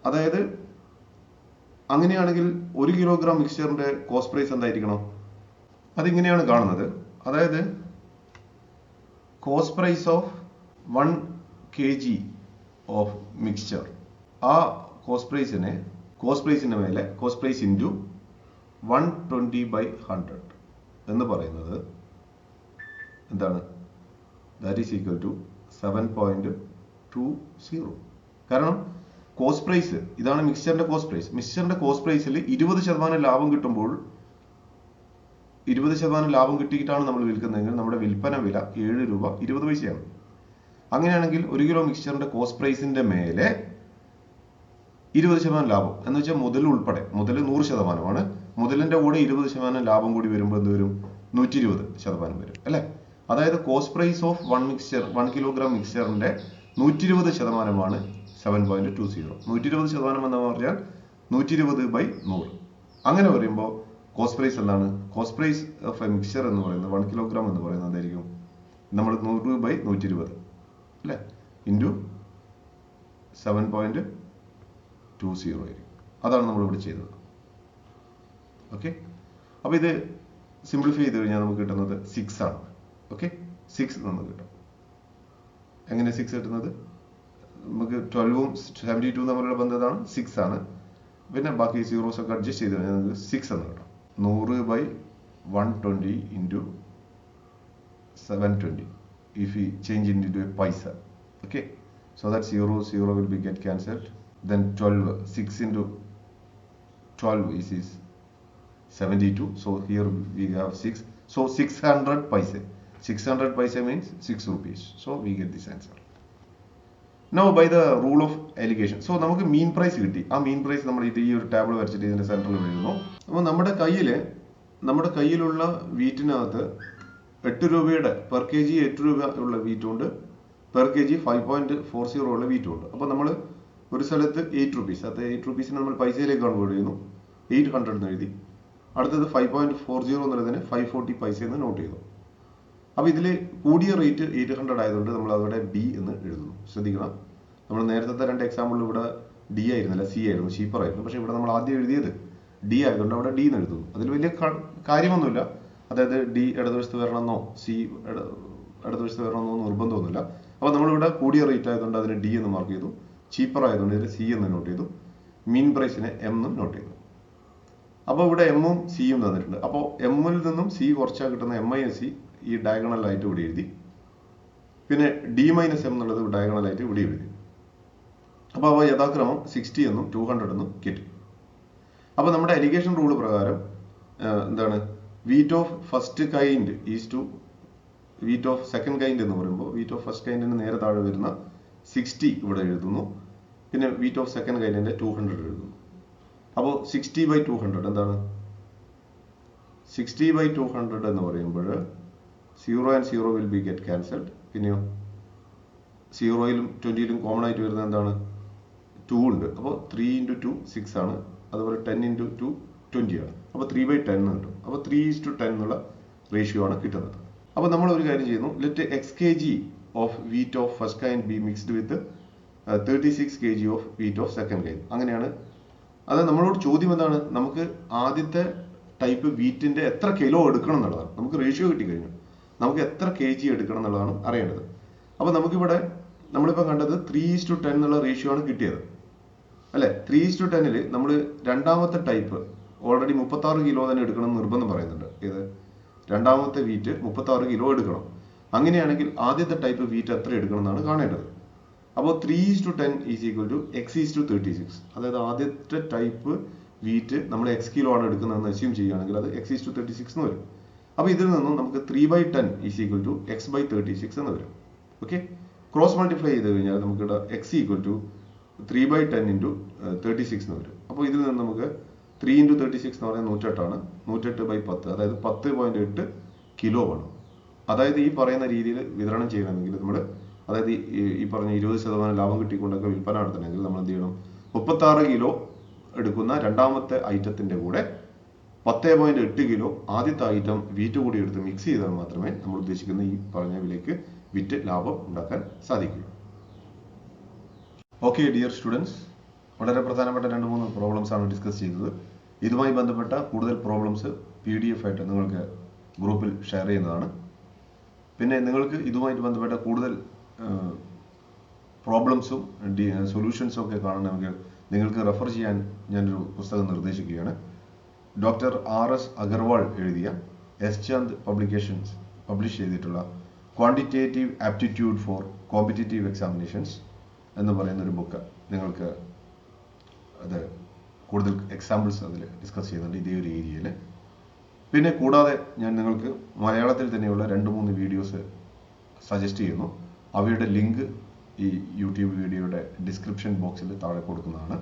അതായത് അങ്ങനെയാണെങ്കിൽ 1 kilogram മിക്സ്ചറിന്റെ കോസ്റ്റ് പ്രൈസ് എന്തായിരിക്കണം, അതിങ്ങനെയാണ് കാണുന്നത്. അതായത് cost price of 1 kg of mixture, ആ കോസ്റ്റ് പ്രൈസിന്റെ മേലെ കോസ്റ്റ് പ്രൈസ് ഇൻറ്റു 120/100 എന്ന് പറയുന്നത് എന്താണ്, ദാറ്റ് ഈസ് ഈക്വൽ ടു 7.20. കാരണം കോസ്റ്റ് പ്രൈസ് ഇതാണ് മിക്സ്ചറിന്റെ കോസ്റ്റ് പ്രൈസ്. മിക്സ്ചറിന്റെ കോസ്റ്റ് പ്രൈസിൽ 20% ലാഭം കിട്ടുമ്പോൾ, 20% ലാഭം കിട്ടിയിട്ടാണ് നമ്മൾ വിൽക്കുന്നതെങ്കിൽ നമ്മുടെ വിൽപ്പന വില ₹7.20 ആണ്. അങ്ങനെയാണെങ്കിൽ 1 കിലോ മിക്സ്ചറിന്റെ കോസ്റ്റ് പ്രൈസിന്റെ മേലെ 20% ലാഭം എന്ന് വെച്ചാൽ മുതൽ ഉൾപ്പെടെ, മുതൽ 100% മുതലിന്റെ കൂടെ 20% ലാഭം കൂടി വരുമ്പോൾ എന്ത് വരും, 120% വരും അല്ലെ. അതായത് കോസ്റ്റ് പ്രൈസ് ഓഫ് 1 കിലോഗ്രാം മിക്സ്ചറിന്റെ 120% 7.20. 120% എന്ന് പറഞ്ഞാൽ 120/100. അങ്ങനെ പറയുമ്പോൾ കോസ്റ്റ് പ്രൈസ് എന്താണ്, cost price of a mixture എന്ന് പറയുന്നത് 1 കിലോഗ്രാം എന്ന് പറയുന്നത് എന്തായിരിക്കും, നമ്മൾ 100/120 അല്ലെ ഇൻറ്റു 7.20 ആയിരിക്കും. അതാണ് നമ്മളിവിടെ ചെയ്തത്. ഓക്കെ, അപ്പോൾ ഇത് സിംപ്ലിഫൈ ചെയ്ത് കഴിഞ്ഞാൽ നമുക്ക് കിട്ടുന്നത് 6 ആണ്. ഓക്കെ, 6 നമുക്ക് കിട്ടും. എങ്ങനെ 6 കിട്ടുന്നത്, നമുക്ക് 12ഉം 72 തമ്മിലുള്ള ബന്ധതാണ് 6 ആണ്. പിന്നെ ബാക്കി സീറോസ് ഒക്കെ അഡ്ജസ്റ്റ് ചെയ്ത് കഴിഞ്ഞാൽ നമുക്ക് 6 എന്ന് കിട്ടും. 100/120 into 720 if we change it into a paisa. Okay, so that 0 will be get cancelled. Then 12, 6 into 12 is 72. So here we have 6. So 600 paise. 600 paise means 6 rupees. So we get this answer. Now by the rule of alligation. So നമുക്ക് മീൻ price കിട്ടി. ആ മീൻ price നമ്മൾ ഈ ഒരു table വരച്ചിട്ട് ഇതിന്റെ സെന്ററിൽ എഴുതുന്നു. അപ്പോൾ നമ്മുടെ കയ്യിലുള്ള വീറ്റിനകത്ത് 8 രൂപയുടെ പെർ കെ ജി 8 രൂപ ഉള്ള വീറ്റുണ്ട്, പെർ കെ ജി 5.40 ഉള്ള വീറ്റുണ്ട്. അപ്പോൾ നമ്മൾ ഒരു സ്ഥലത്ത് 8 rupees, അത് 8 rupees നമ്മൾ പൈസയിലേക്ക് കൺവേർട്ട് ചെയ്യുന്നു, 800 എന്ന് എഴുതി. അടുത്തത് 5.40 എന്നുള്ളതിന് 540 പൈസ എന്ന് നോട്ട് ചെയ്തു. അപ്പോൾ ഇതിൽ കൂടിയ റേറ്റ് 800 ആയതുകൊണ്ട് നമ്മൾ അവിടെ ഡി എന്ന് എഴുതുന്നു. ശ്രദ്ധിക്കണം, നമ്മൾ നേരത്തെ 2 എക്സാമ്പിളിൽ ഇവിടെ ഡി ആയിരുന്നില്ല, സി ആയിരുന്നു, ചീപ്പർ ആയിരുന്നു. പക്ഷേ ഇവിടെ നമ്മൾ ആദ്യം എഴുതിയത് ഡി ആയതുകൊണ്ട് അവിടെ ഡി എന്ന് എഴുതുന്നു. അതിൽ വലിയ കാര്യമൊന്നുമില്ല. അതായത് ഡി ഇടതുവശത്ത് വരണമെന്നോ സി ഇടതുവശത്ത് വരണമെന്നോ നിർബന്ധമൊന്നുമില്ല. അപ്പോൾ നമ്മളിവിടെ കൂടിയ റേറ്റ് ആയതുകൊണ്ട് അതിന് ഡി എന്ന് മാർക്ക് ചെയ്തു, ചീപ്പർ ആയതുകൊണ്ട് ഇതിൽ സി എന്ന് നോട്ട് ചെയ്തു, മീൻ പ്രൈസിനെ എം എന്നും നോട്ട് ചെയ്തു. അപ്പോൾ ഇവിടെ എമ്മും സിയും തന്നിട്ടുണ്ട്. അപ്പോൾ എമ്മിൽ നിന്നും സി കുറച്ചാൽ കിട്ടുന്ന MINC ഈ ഡയഗണലായിട്ട് ഇവിടെ എഴുതി, പിന്നെ D- M എന്നുള്ളത് ഡയഗണലായിട്ട് ഇവിടെ എഴുതി. അപ്പോൾ അവ യഥാക്രമം 60 എന്നും 200 എന്നും കിട്ടി. അപ്പോൾ നമ്മുടെ അലിഗേഷൻ റൂൾ പ്രകാരം എന്താണ്, wheat of first kind is to wheat of second kind എന്ന് പറയുമ്പോൾ വീറ്റ് ഓഫ് ഫസ്റ്റ് കൈൻഡിന് നേരെ താഴെ വരുന്ന 60 ഇവിടെ എഴുതുന്നു, പിന്നെ വീറ്റ് ഓഫ് സെക്കൻഡ് കൈൻഡിന്റെ 200 എഴുതുന്നു. അപ്പോൾ 60/200 എന്താണ്? 60/200 എന്ന് പറയുമ്പോൾ 0 and 0 will be get cancelled. പിന്നെയോ 0യിലും 20യിലും കോമൺ ആയിട്ട് വരുന്നത് എന്താണ്? 2 ഉണ്ട്. അപ്പോൾ 3 into 2 6 ആണ്. അതുപോലെ 10 into 2 20 ആണ്. അപ്പോൾ 3/10 എന്ന് കിട്ടും. അപ്പോൾ 3:10 എന്നുള്ള റേഷ്യോ ആണ് കിട്ടുന്നത്. അപ്പോൾ നമ്മൾ ഒരു കാര്യം ചെയ്യുന്നു. Let x kg of wheat of first kind be mixed with 36 kg of wheat of second kind. അങ്ങനെയാണ്. അത് നമ്മളോട് ചോദ്യം എന്താണ്? നമുക്ക് ആദ്യത്തെ ടൈപ്പ് വീറ്റിന്റെ എത്ര കിലോ എടുക്കണം എന്നുള്ളതാണ്. നമുക്ക് റേഷ്യോ കിട്ടിക്കഴിഞ്ഞു. നമുക്ക് എത്ര kg എടുക്കണം എന്നുള്ളതാണ് അറിയേണ്ടത്. അപ്പോൾ നമുക്കിവിടെ നമ്മളിപ്പോൾ കണ്ടത് 3:10 എന്നുള്ള റേഷ്യോ ആണ് കിട്ടിയത് അല്ലേ? 3:10ൽ നമ്മൾ രണ്ടാമത്തെ ടൈപ്പ് ഓൾറെഡി 36 കിലോ തന്നെ എടുക്കണം എന്ന് നിർബന്ധം പറയുന്നുണ്ട്. ഏത്? രണ്ടാമത്തെ വീറ്റ് 36 കിലോ എടുക്കണം. അങ്ങനെയാണെങ്കിൽ ആദ്യത്തെ ടൈപ്പ് വീറ്റ് എത്ര എടുക്കണം എന്നാണ് കാണേണ്ടത്. അപ്പോൾ 3:10 ഈസ് ഈക്വൽ ടു x:36. അതായത് ആദ്യത്തെ ടൈപ്പ് വീറ്റ് നമ്മൾ x കിലോ ആണ് എടുക്കുന്നതെന്ന് അസ്യൂം ചെയ്യുകയാണെങ്കിൽ അത് x:36 എന്ന് വരും. അപ്പോൾ ഇതിൽ നിന്നും നമുക്ക് 3/10 ഈസ് ഈക്വൽ ടു x/36 എന്ന് വരും. ഓക്കെ, ക്രോസ് മൾട്ടിപ്ലൈ ചെയ്ത് കഴിഞ്ഞാൽ നമുക്ക് ഇവിടെ x ഈക്വൽ ടു 3/10 into 36 എന്ന് വരും. അപ്പോൾ ഇതിൽ നിന്ന് നമുക്ക് 3 into 36 എന്ന് പറയുന്നത് 108 ആണ്. 108/10 അതായത് 10.8 കിലോ ആണ്. അതായത് ഈ പറയുന്ന രീതിയിൽ വിതരണം ചെയ്യണമെങ്കിൽ നമ്മൾ അതായത് ഈ പറഞ്ഞ 20% ലാഭം കിട്ടിക്കൊണ്ടൊക്കെ വിൽപ്പന നടത്തണമെങ്കിൽ നമ്മൾ എന്ത് ചെയ്യണം? 36 കിലോ എടുക്കുന്ന രണ്ടാമത്തെ ഐറ്റത്തിന്റെ കൂടെ 10.8 കിലോ ആദ്യത്തെ ഐറ്റം വീറ്റ് കൂടി എടുത്ത് മിക്സ് ചെയ്താൽ മാത്രമേ നമ്മൾ ഉദ്ദേശിക്കുന്ന ഈ പറഞ്ഞ വിലയ്ക്ക് വിറ്റ് ലാഭം ഉണ്ടാക്കാൻ സാധിക്കൂ. ഓക്കെ ഡിയർ സ്റ്റുഡൻസ്, വളരെ പ്രധാനപ്പെട്ട 2-3 പ്രോബ്ലംസ് ആണ് ഡിസ്കസ് ചെയ്തത്. ഇതുമായി ബന്ധപ്പെട്ട കൂടുതൽ പ്രോബ്ലംസ് PDF ആയിട്ട് നിങ്ങൾക്ക് ഗ്രൂപ്പിൽ ഷെയർ ചെയ്യുന്നതാണ്. പിന്നെ നിങ്ങൾക്ക് ഇതുമായിട്ട് ബന്ധപ്പെട്ട കൂടുതൽ പ്രോബ്ലംസും സൊല്യൂഷൻസും ഒക്കെ കാണണമെങ്കിൽ നിങ്ങൾക്ക് റെഫർ ചെയ്യാൻ ഞാനൊരു പുസ്തകം നിർദ്ദേശിക്കുകയാണ്. ഡോക്ടർ RS അഗർവാൾ എഴുതിയ എസ് ചന്ദ് പബ്ലിക്കേഷൻസ് പബ്ലിഷ് ചെയ്തിട്ടുള്ള quantitative aptitude four competitive examinations എന്ന് പറയുന്ന ഒരു ബുക്ക് നിങ്ങൾക്ക് അത് കൂടുതൽ എക്സാമ്പിൾസ് അതിൽ ഡിസ്കസ് ചെയ്യുന്നുണ്ട് ഇതേ ഒരു ഏരിയയിൽ. പിന്നെ കൂടാതെ ഞാൻ നിങ്ങൾക്ക് മലയാളത്തിൽ തന്നെയുള്ള 2-3 വീഡിയോസ് സജസ്റ്റ് ചെയ്യുന്നു. അവയുടെ ലിങ്ക് ഈ യൂട്യൂബ് വീഡിയോയുടെ ഡിസ്ക്രിപ്ഷൻ ബോക്സിൽ താഴെ കൊടുക്കുന്നതാണ്.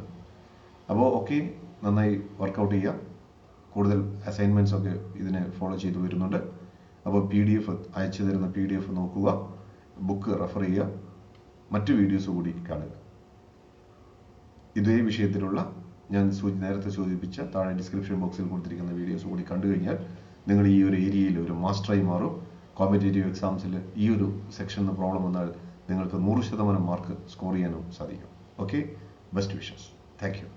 അപ്പോൾ ഓക്കെ, നന്നായി വർക്കൗട്ട് ചെയ്യുക. കൂടുതൽ അസൈൻമെൻറ്റ്സ് ഒക്കെ ഇതിനെ ഫോളോ ചെയ്തു വരുന്നുണ്ട്. അപ്പോൾ PDF അയച്ചു തരുന്ന PDF നോക്കുക, ബുക്ക് റെഫർ ചെയ്യുക, മറ്റു വീഡിയോസ് കൂടി കാണുക. ഇതേ വിഷയത്തിലുള്ള ഞാൻ നേരത്തെ സൂചിപ്പിച്ച താഴെ ഡിസ്ക്രിപ്ഷൻ ബോക്സിൽ കൊടുത്തിരിക്കുന്ന വീഡിയോസ് കൂടി കണ്ടു കഴിഞ്ഞാൽ നിങ്ങൾ ഈ ഒരു ഏരിയയിൽ ഒരു മാസ്റ്ററായി മാറും. കോമ്പറ്റേറ്റീവ് എക്സാംസിൽ ഈ ഒരു സെക്ഷനിൽ പ്രോബ്ലം വന്നാൽ നിങ്ങൾക്ക് 100% മാർക്ക് സ്കോർ ചെയ്യാനും സാധിക്കും. Okay, best wishes. Thank you.